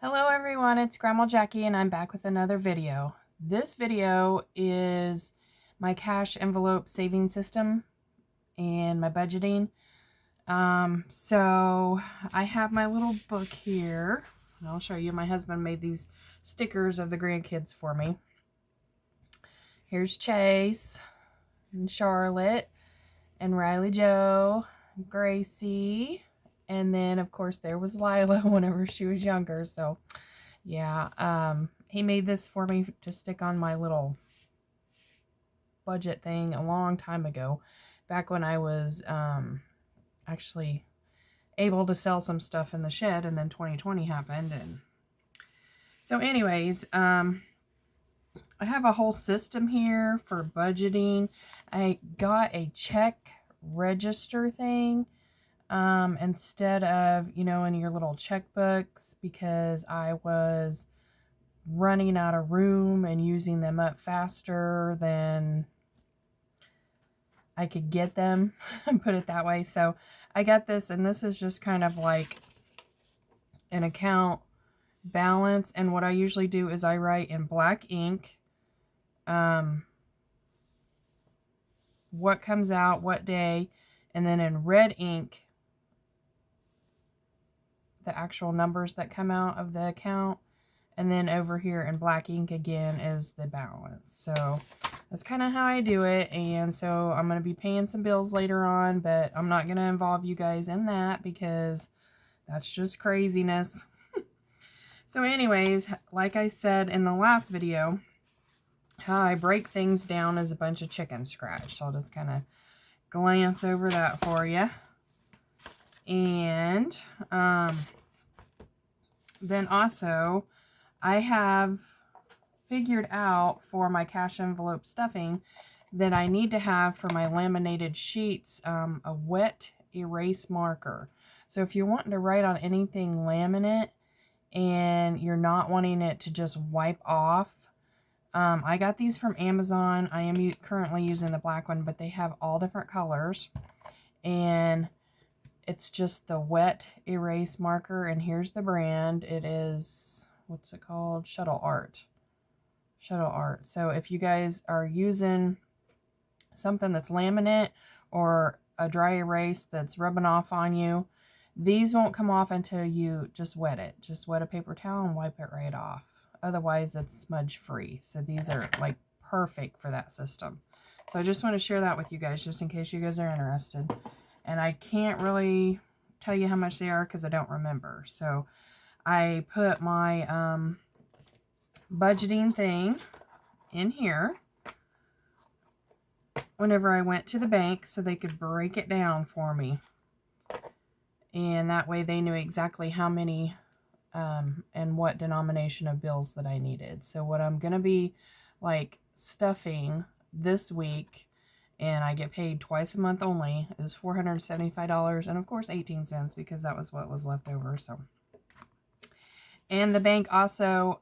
Hello everyone, it's Grandma Jackie and I'm back with another video. This video is my cash envelope saving system and my budgeting. So I have my little book here. And I'll show you. My husband made these stickers of the grandkids for me. Here's Chase and Charlotte and Riley Joe, Gracie, and then of course there was Lila whenever she was younger. So yeah, he made this for me to stick on my little budget thing a long time ago, back when I was actually able to sell some stuff in the shed, and then 2020 happened. And so anyways, I have a whole system here for budgeting. I got a check register thing instead of, in your little checkbooks, because I was running out of room and using them up faster than I could get them, put it that way. So I got this, and this is just kind of like an account balance. And what I usually do is I write in black ink what comes out what day, and then in red ink the actual numbers that come out of the account, and then over here in black ink again is the balance. So that's kind of how I do it. And so I'm going to be paying some bills later on, but I'm not going to involve you guys in that because that's just craziness. So anyways, like I said in the last video, how I break things down is a bunch of chicken scratch. So I'll just kind of glance over that for you. And then also I have figured out for my cash envelope stuffing that I need to have for my laminated sheets a wet erase marker. So if you're wanting to write on anything laminate and you're not wanting it to just wipe off, I got these from Amazon. I am currently using the black one, but they have all different colors. And it's just the wet erase marker. And here's the brand. It is, what's it called? Shuttle Art. Shuttle Art. So if you guys are using something that's laminate or a dry erase that's rubbing off on you, these won't come off until you just wet it. Just wet a paper towel and wipe it right off. Otherwise, it's smudge free. So these are like perfect for that system. So I just want to share that with you guys, just in case you guys are interested. And I can't really tell you how much they are because I don't remember. So I put my budgeting thing in here whenever I went to the bank so they could break it down for me. And that way they knew exactly how many and what denomination of bills that I needed. So what I'm going to be like stuffing this week, and I get paid twice a month only, is $475, and of course 18 cents because that was what was left over. So, and the bank also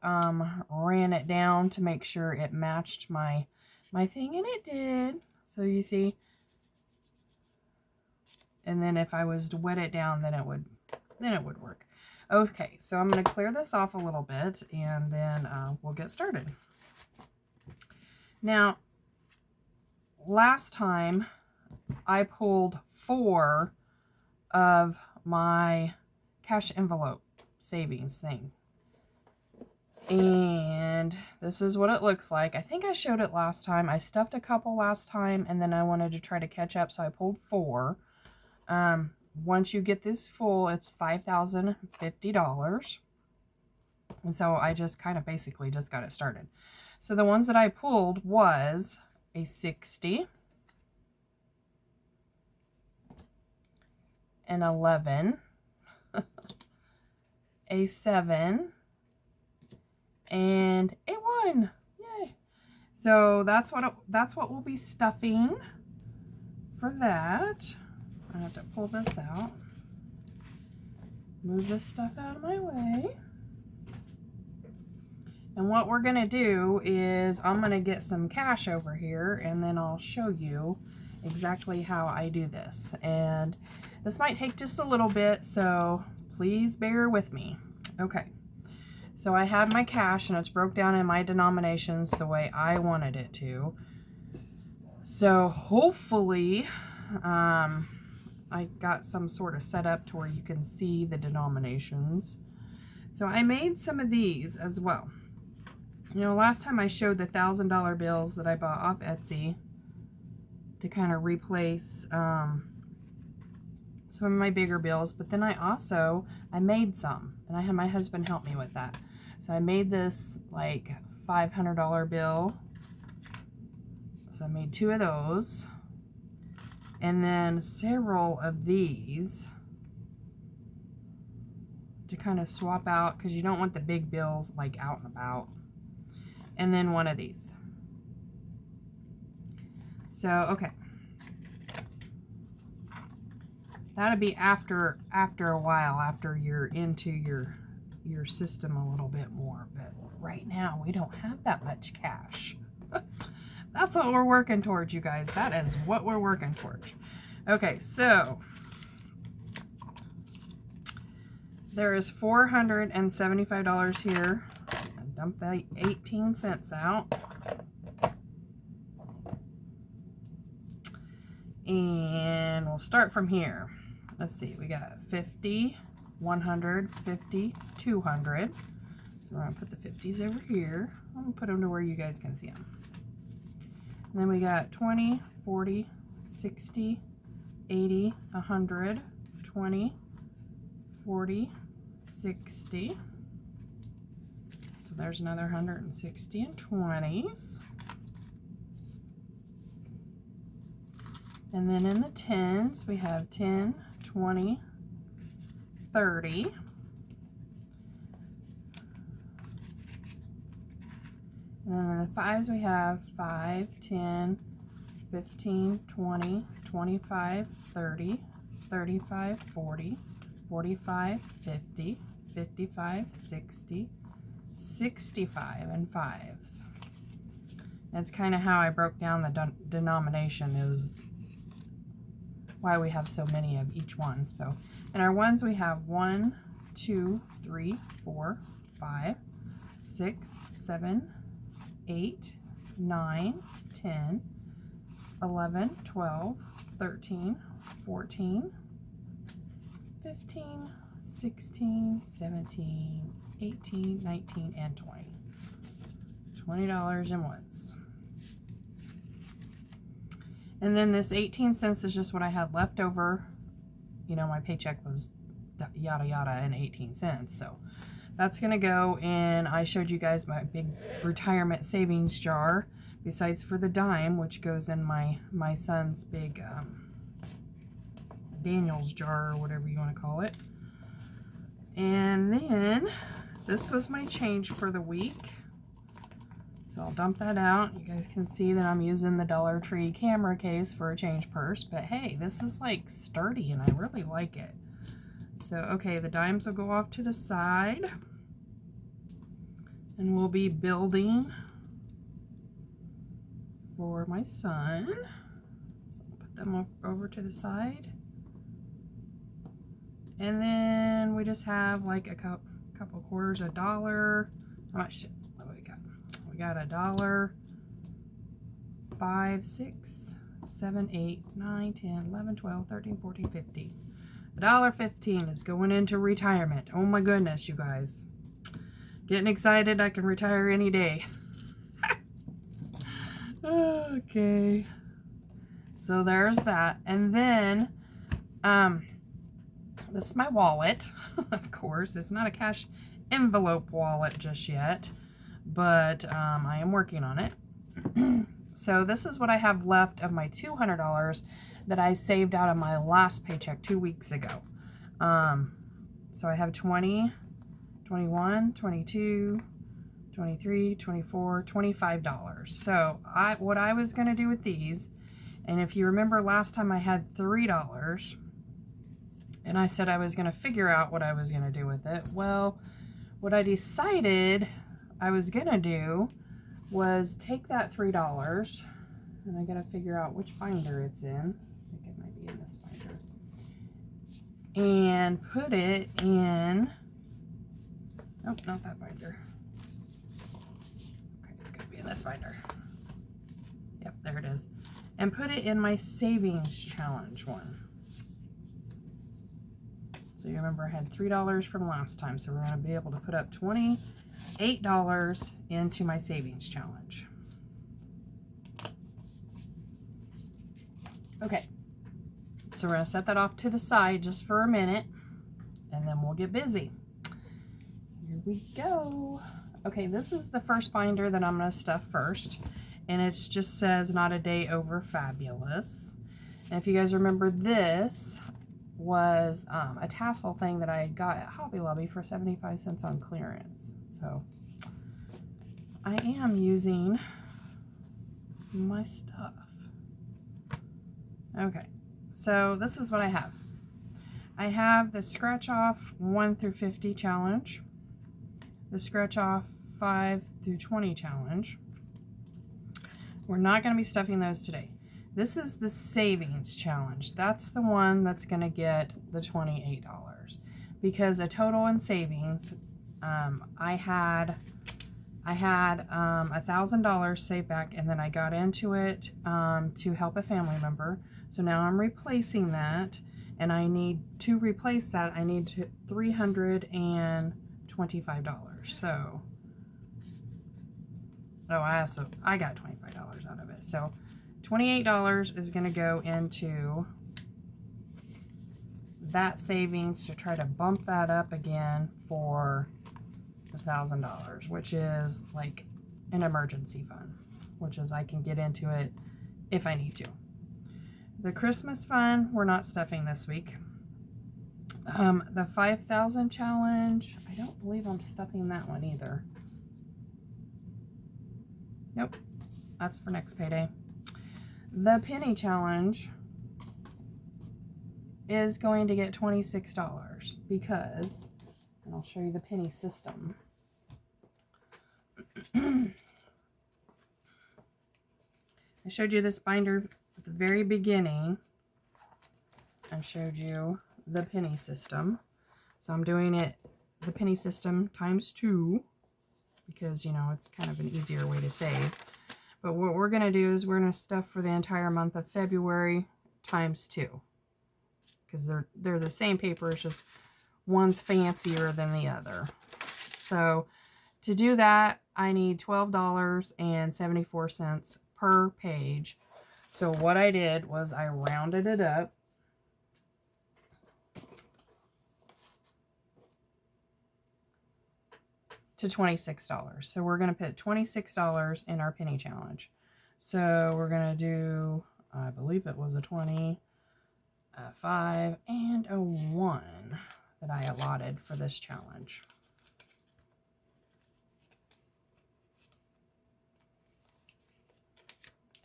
ran it down to make sure it matched my thing, and it did. So you see, and then if I was to wet it down, then it would work. Okay, so I'm going to clear this off a little bit, and then we'll get started. Now, last time I pulled 4 of my cash envelope savings thing. And this is what it looks like. I think I showed it last time. I stuffed a couple last time, and then I wanted to try to catch up, so I pulled 4. Once you get this full, it's $5,050. And so I just kind of basically just got it started. So the ones that I pulled was a 60, an 11, a 7, and a 1. Yay! So that's what we'll be stuffing for that. I have to pull this out. Move this stuff out of my way. And what we're going to do is I'm going to get some cash over here, and then I'll show you exactly how I do this. And this might take just a little bit, so please bear with me. Okay. So I had my cash and it's broke down in my denominations the way I wanted it to. So hopefully I got some sort of setup to where you can see the denominations. So I made some of these as well. You know, last time I showed the $1,000 bills that I bought off Etsy to kind of replace some of my bigger bills, but then I made some, and I had my husband help me with that. So I made this like $500 bill. So I made 2 of those, and then several of these to kind of swap out, because you don't want the big bills like out and about. And then 1 of these. So, okay. That'll be after a while, after you're into your system a little bit more. But right now, we don't have that much cash. That's what we're working towards, you guys. That is what we're working towards. Okay, so there is $475 here. Dump that 18 cents out. And we'll start from here. Let's see, we got 50, 100, 50, 200. So we're going to put the 50s over here. I'm going to put them to where you guys can see them. And then we got 20, 40, 60, 80, 100, 20, 40, 60. So there's another 160 and 20s. And then in the 10s, we have 10, 20, 30. And then in the 5s, we have 5, 10, 15, 20, 25, 30, 35, 40, 45, 50, 55, 60, 65, and 5s. That's kind of how I broke down the denomination, is why we have so many of each one. So in our ones, we have 1, 2, 3, 4, 5, 6, 7, 8, 9, 10, 11, 12, 13, 14, 15, 16, 17, 18, 19, and 20. $20 in ones. And then this 18 cents is just what I had left over. You know, my paycheck was yada yada and 18 cents. So that's going to go in. I showed you guys my big retirement savings jar, besides for the dime, which goes in my son's big Daniel's jar, or whatever you want to call it. And then this was my change for the week. So I'll dump that out. You guys can see that I'm using the Dollar Tree camera case for a change purse. But hey, this is like sturdy and I really like it. So, okay, the dimes will go off to the side. And we'll be building for my son. So I'll put them over to the side. And then we just have like a couple quarters, $1. How much? What do we got? We got $1, 5, 6, 7, 8, 9, 10, 11, 12, 13, 14, 15. $1.15 is going into retirement. Oh my goodness, you guys. Getting excited. I can retire any day. Okay. So there's that. And then, this is my wallet, of course. It's not a cash envelope wallet just yet, but I am working on it. So this is what I have left of my $200 that I saved out of my last paycheck 2 weeks ago. So I have 20, 21, 22, 23, 24, $25. So what I was going to do with these, and if you remember last time I had $3, and I said I was going to figure out what I was going to do with it. Well, what I decided I was going to do was take that $3, and I got to figure out which binder it's in. I think it might be in this binder. And put it in, oh, Oh, not that binder. Okay, it's going to be in this binder. Yep, there it is. And put it in my savings challenge one. So you remember I had $3 from last time, so we're going to be able to put up $28 into my savings challenge. Okay, so we're going to set that off to the side just for a minute, and then we'll get busy. Here we go. Okay, this is the first binder that I'm going to stuff first, and it just says not a day over fabulous. And if you guys remember, this was a tassel thing that I got at Hobby Lobby for 75 cents on clearance. So I am using my stuff. Okay, so this is what I have. I have the scratch off 1 through 50 challenge, the scratch off 5 through 20 challenge. We're not going to be stuffing those today. This is the savings challenge. That's the one that's going to get the $28 because a total in savings, I had $1,000 saved back, and then I got into it to help a family member. So now I'm replacing that, and I need to replace that. I need $325. So, I got $25 out of it. So $28 is going to go into that savings to try to bump that up again for $1,000, which is like an emergency fund, which is I can get into it if I need to. The Christmas fund, we're not stuffing this week. The 5,000 challenge, I don't believe I'm stuffing that one either. Nope, that's for next payday. The penny challenge is going to get $26 because, and I'll show you the penny system. I showed you this binder at the very beginning and showed you the penny system. So I'm doing it, the penny system times 2 because, you know, it's kind of an easier way to save. But what we're going to do is we're going to stuff for the entire month of February times 2. Because they're the same paper, it's just one's fancier than the other. So to do that, I need $12.74 per page. So what I did was I rounded it up to $26. So we're going to put $26 in our penny challenge. So we're going to do, I believe it was a 20, a 5, and a 1 that I allotted for this challenge.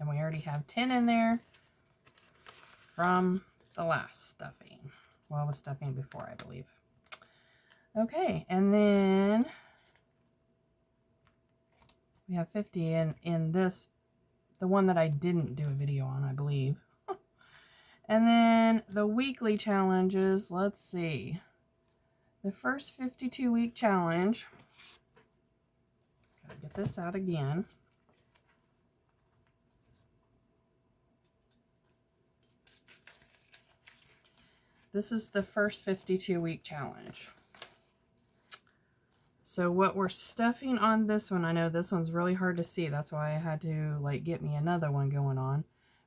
And we already have 10 in there from the last stuffing. Well, the stuffing before, I believe. Okay, and then we have 50 in this, the one that I didn't do a video on, I believe. And then the weekly challenges, let's see. The first 52-week challenge, gotta get this out again. This is the first 52-week challenge. So what we're stuffing on this one, I know this one's really hard to see. That's why I had to like get me another one going on.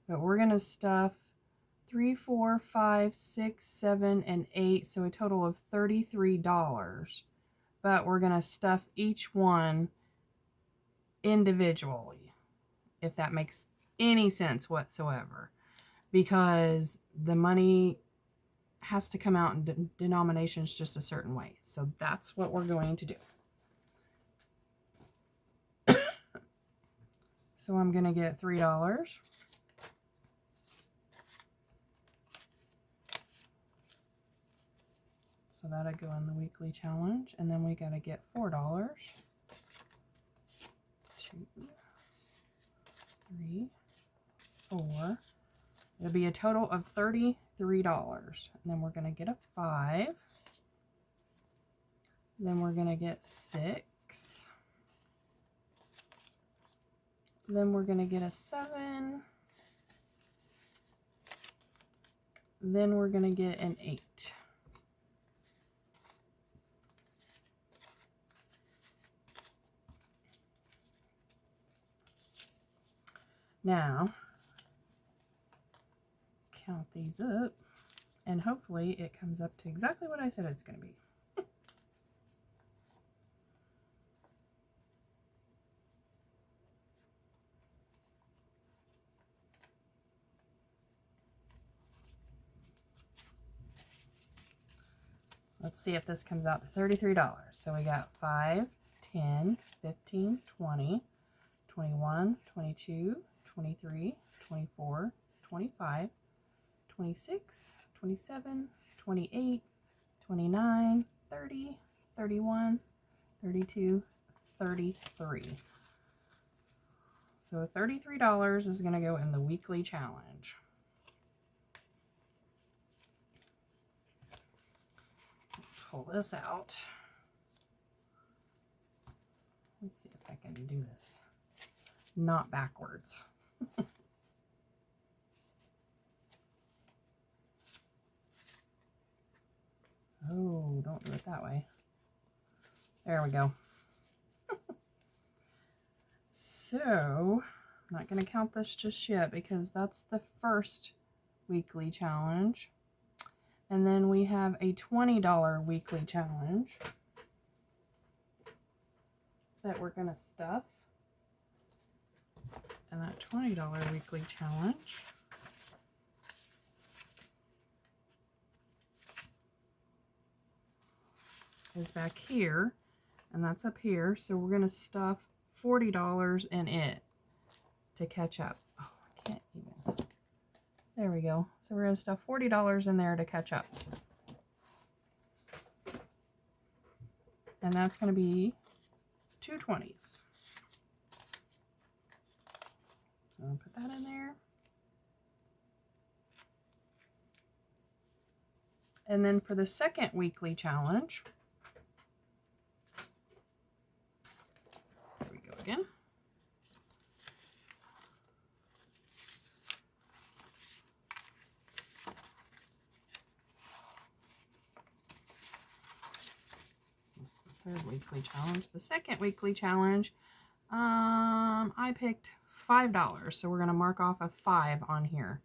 But we're going to stuff 3, 4, 5, 6, 7, and 8. So a total of $33. But we're going to stuff each one individually, if that makes any sense whatsoever. Because the money has to come out in denominations just a certain way. So that's what we're going to do. So I'm going to get $3. So that'll go in the weekly challenge. And then we got to get $4. 2, 3, 4. It'll be a total of $33. And then we're going to get a 5. Then we're going to get 6. Then we're going to get a 7. Then we're going to get an 8. Now, count these up, and hopefully it comes up to exactly what I said it's going to be. Let's see if this comes out to $33. So we got 5, 10, 15, 20, 21, 22, 23, 24, 25, 26, 27, 28, 29, 30, 31, 32, 33. So $33 is going to go in the weekly challenge. Pull this out. Let's see if I can do this not backwards. Oh, don't do it that way. There we go. So, I'm not going to count this just yet because that's the first weekly challenge. And then we have a $20 weekly challenge that we're going to stuff. And that $20 weekly challenge is back here, and that's up here. So we're going to stuff $40 in it to catch up. Oh, I can't even. There we go. So we're going to stuff $40 in there to catch up. And that's going to be 2 20s. So I'll put that in there. And then for the second weekly challenge, here we go again. Third weekly challenge. The second weekly challenge, I picked $5, so we're going to mark off a 5 on here.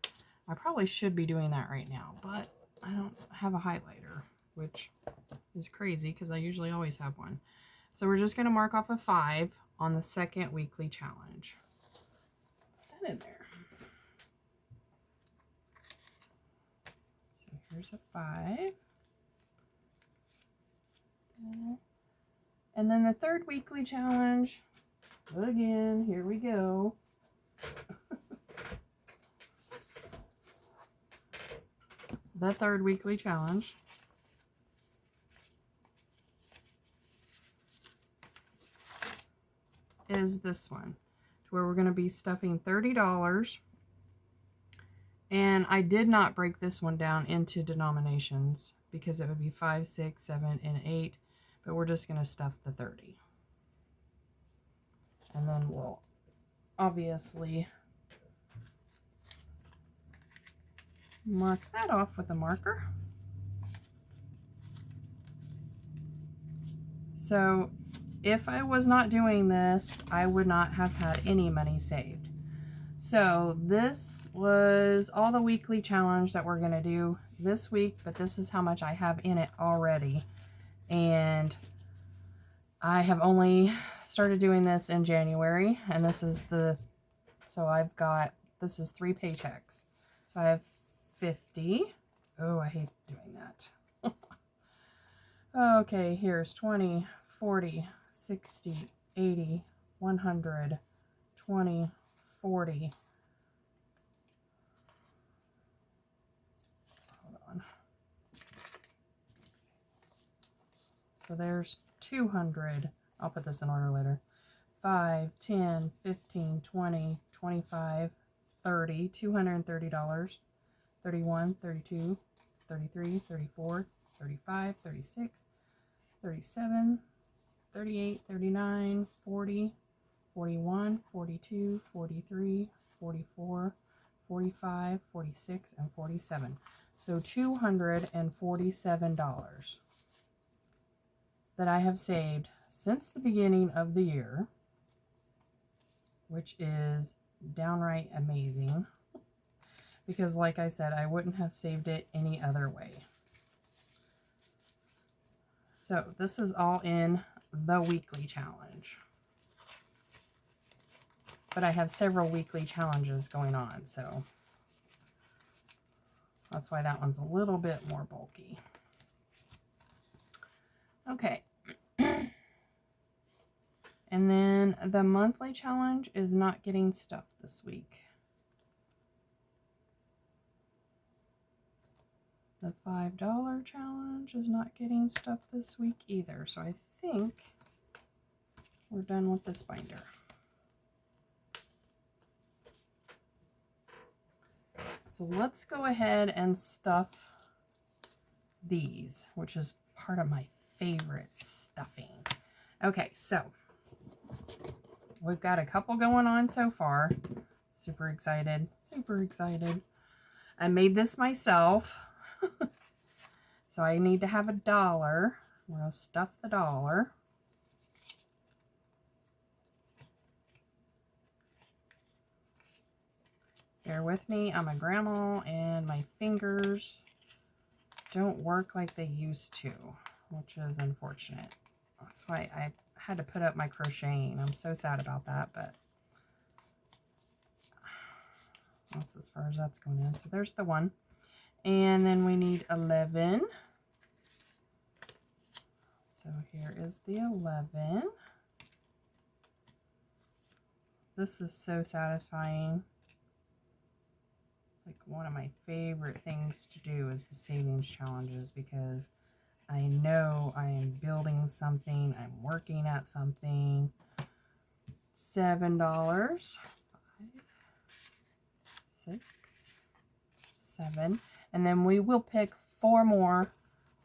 I probably should be doing that right now, but I don't have a highlighter, which is crazy because I usually always have one. So we're just going to mark off a 5 on the second weekly challenge. Put that in there. So here's a 5. And then the third weekly challenge, again, here we go. The third weekly challenge is this one, to where we're going to be stuffing $30. And I did not break this one down into denominations because it would be 5, 6, 7, and 8. But we're just going to stuff the 30. And then we'll obviously mark that off with a marker. So if I was not doing this, I would not have had any money saved. So this was all the weekly challenge that we're going to do this week, but this is how much I have in it already. And I have only started doing this in January, and this is so I've got, this is 3 paychecks. So I have 50. Oh, I hate doing that. Okay, here's 20, 40, 60, 80, 100, 20, 40. Hold on. So there's 200. I'll put this in order later. 5, 10, 15, 20, 25, 30, $230, 31, 32, 33, 34, 35, 36, 37, 38, 39, 40, 41, 42, 43, 44, 45, 46, and 47. So $247 that I have saved since the beginning of the year, which is downright amazing because, like I said, I wouldn't have saved it any other way. So this is all in the weekly challenge. But I have several weekly challenges going on, so that's why that one's a little bit more bulky. Okay. And then the monthly challenge is not getting stuff this week. The $5 challenge is not getting stuff this week either. So I think we're done with this binder. So let's go ahead and stuff these, which is part of my favorite stuffing. Okay, so we've got a couple going on so far. Super excited, super excited. I made this myself. So I need to have $1. We're going to stuff the $1. Bear with me, I'm a grandma and my fingers don't work like they used to, which is unfortunate. That's why I had to put up my crocheting. I'm so sad about that, but that's as far as that's going in. So there's the 1. And then we need 11. So here is the 11. This is so satisfying. Like one of my favorite things to do is the savings challenges because I know I am building something, I'm working at something. $7, 5, 6, 7, and then we will pick 4 more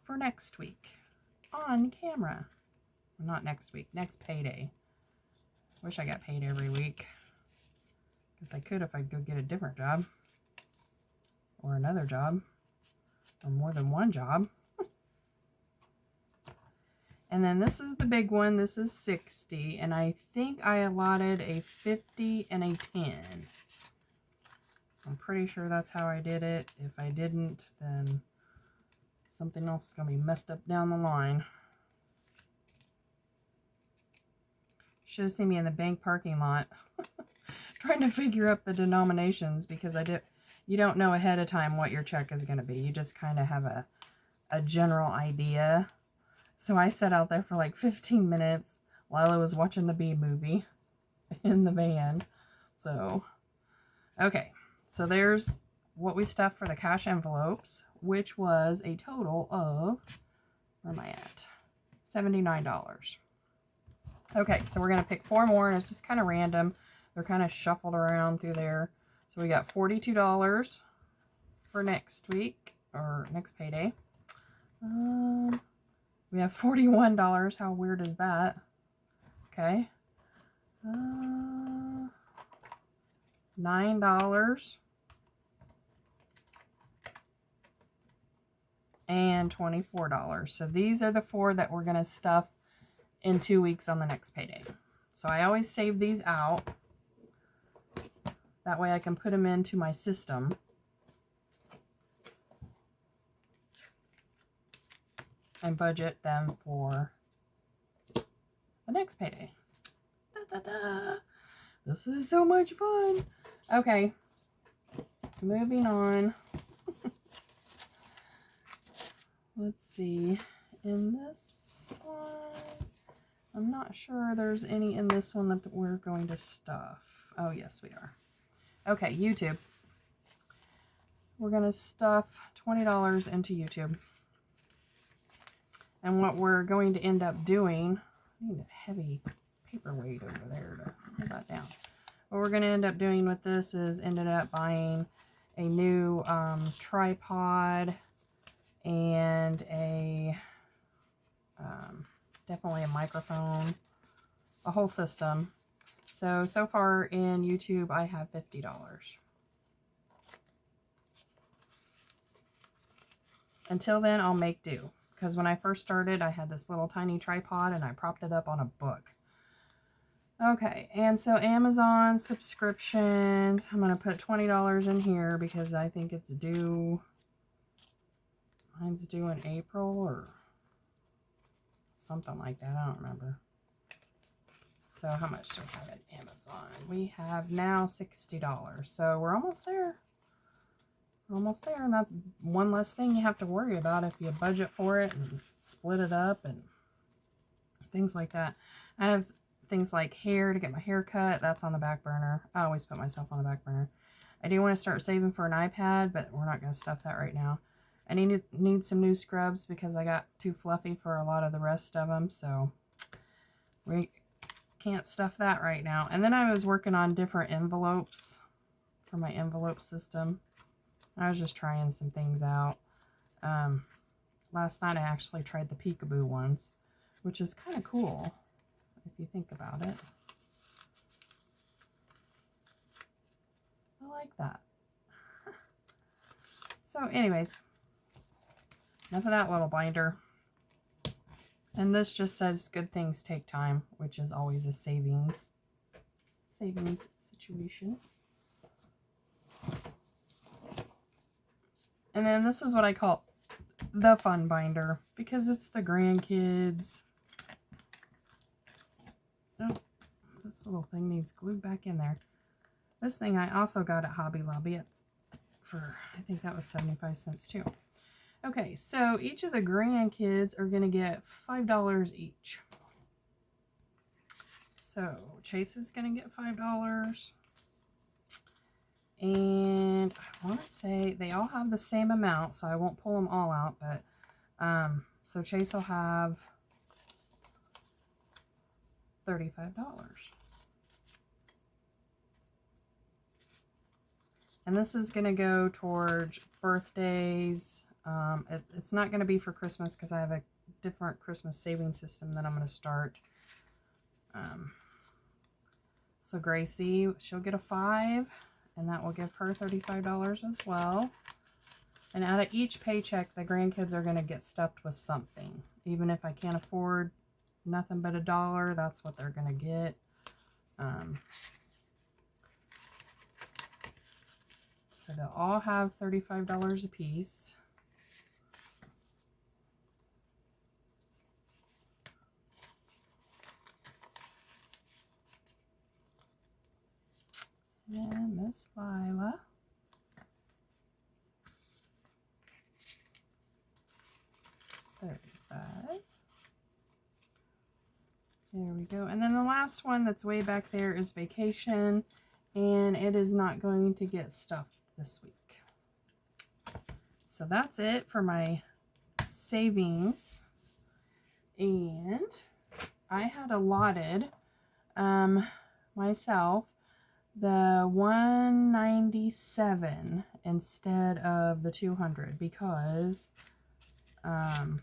for next week on camera. Well, not next week, next payday. Wish I got paid every week because I could if I'd go get a different job. Or another job, or more than one job. And then this is the big one. This is 60, and I think I allotted a 50 and a 10. I'm pretty sure that's how I did it. If I didn't, then something else is going to be messed up down the line. Should have seen me in the bank parking lot trying to figure up the denominations because you don't know ahead of time what your check is going to be. You just kind of have a general idea. So I sat out there for like 15 minutes while I was watching the Bee movie in the van. So, okay. So there's what we stuffed for the cash envelopes, which was a total of, where am I at? $79. Okay, so we're going to pick 4 more, and it's just kind of random. They're kind of shuffled around through there. So we got $42 for next week, or next payday. We have $41. How weird is that? Okay. $9. And $24. So these are the 4 that we're going to stuff in 2 weeks on the next payday. So I always save these out. That way I can put them into my system. And budget them for the next payday. Da, da, da. This is so much fun. Okay. Moving on. Let's see. In this one, I'm not sure there's any in this one that we're going to stuff. Oh, yes, we are. Okay, YouTube. We're going to stuff $20 into YouTube. And what we're going to end up doing, I need a heavy paperweight over there to hold that down. What we're going to end up doing with this is ended up buying a new tripod and a definitely a microphone, a whole system. So far in YouTube, I have $50. Until then, I'll make do. Because when I first started, I had this little tiny tripod and I propped it up on a book. Okay, and so Amazon subscriptions, I'm going to put $20 in here because I think it's due. Mine's due in April or something like that. I don't remember. So how much do we have at Amazon? We have now $60. So we're almost there. We're almost there. And that's one less thing you have to worry about if you budget for it and split it up and things like that. I have things like hair to get my hair cut. That's on the back burner. I always put myself on the back burner. I do want to start saving for an iPad, but we're not going to stuff that right now. I need some new scrubs because I got too fluffy for a lot of the rest of them. So we can't stuff that right now. And then I was working on different envelopes for my envelope system. I was just trying some things out. Last night I actually tried the peekaboo ones, which is kind of cool if you think about it. I like that. So anyways, enough of that little binder. And this just says good things take time, which is always a savings situation. And then this is what I call the fun binder because it's the grandkids. Oh, this little thing needs glued back in there. This thing I also got at Hobby Lobby for, I think that was 75 cents too. Okay, so each of the grandkids are going to get $5 each. So Chase is going to get $5. And I want to say they all have the same amount, so I won't pull them all out, but so Chase will have $35. And this is going to go towards birthdays. It's not going to be for Christmas because I have a different Christmas saving system that I'm going to start. So Gracie, she'll get a 5, and that will give her $35 as well. And out of each paycheck, the grandkids are going to get stuffed with something. Even if I can't afford nothing but $1, that's what they're going to get. So they'll all have $35 a piece. And Miss Lila. $35. There we go. And then the last one that's way back there is vacation. And it is not going to get stuffed this week. So that's it for my savings. And I had allotted myself the 197 instead of the 200 because that's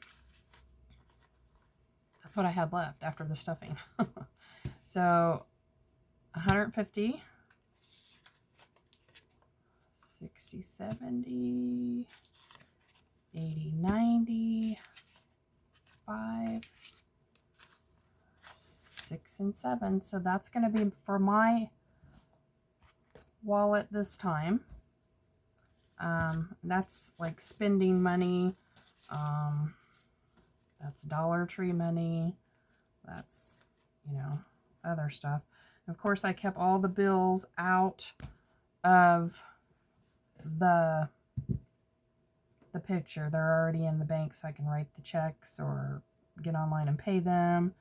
what I had left after the stuffing. So 150, 60, 70, 80, 90, 5, 6, and 7. So that's going to be for my wallet this time. That's like spending money. That's Dollar Tree money. That's, you know, other stuff. And of course, I kept all the bills out of the picture. They're already in the bank, so I can write the checks or get online and pay them.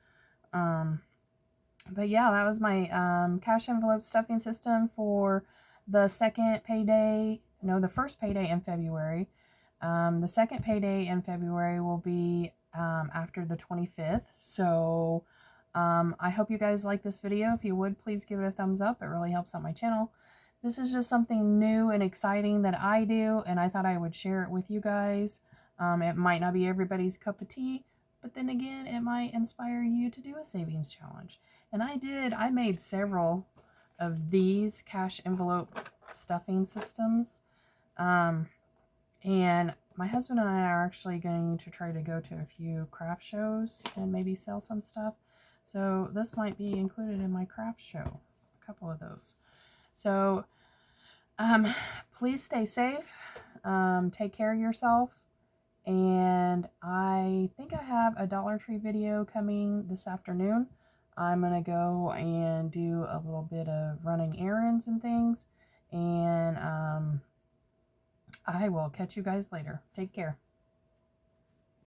But yeah, that was my cash envelope stuffing system for the second payday. No, the first payday in February. The second payday in February will be after the 25th. So I hope you guys like this video. If you would, please give it a thumbs up. It really helps out my channel. This is just something new and exciting that I do, and I thought I would share it with you guys. It might not be everybody's cup of tea, but then again, it might inspire you to do a savings challenge. And I made several of these cash envelope stuffing systems. And my husband and I are actually going to try to go to a few craft shows and maybe sell some stuff. So this might be included in my craft show, a couple of those. So please stay safe, take care of yourself, and I think I have a Dollar Tree video coming this afternoon. I'm going to go and do a little bit of running errands and things, and I will catch you guys later. Take care.